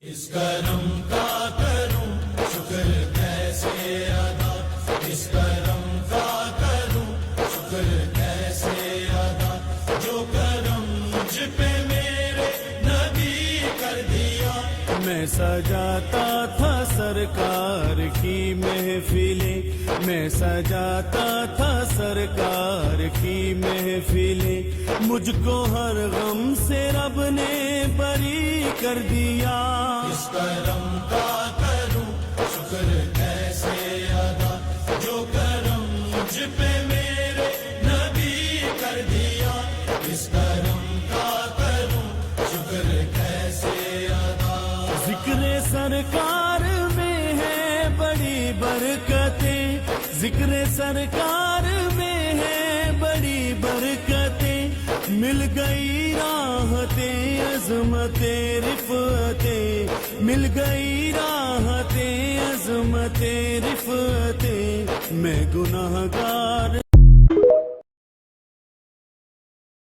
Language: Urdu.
اس کرم کا کروں شکر کیسے ادا، اس کرم کا کروں شکر کیسے ادا، جو کرم مجھ پہ میرے نبی کر دیا۔ میں سجاتا تھا سرکار کی محفلیں، میں سجاتا تھا سرکار کی محفلیں، مجھ کو ہر غم سے رب نے بری کر دیا۔ اس کرم کا کروں شکر کیسے ادا، جو کرم مجھ پہ میرے نبی کر دیا۔ اس کرم کا کروں شکر کیسے ادا۔ ذکر سرکار میں ہے بڑی برکتیں، ذکر سرکار میں ہے بڑی برکتیں، مل گئی راحتیں عظمتیں رفعتیں، مل گئی راحتیں عظمتیں رفعتیں۔ میں گناہگار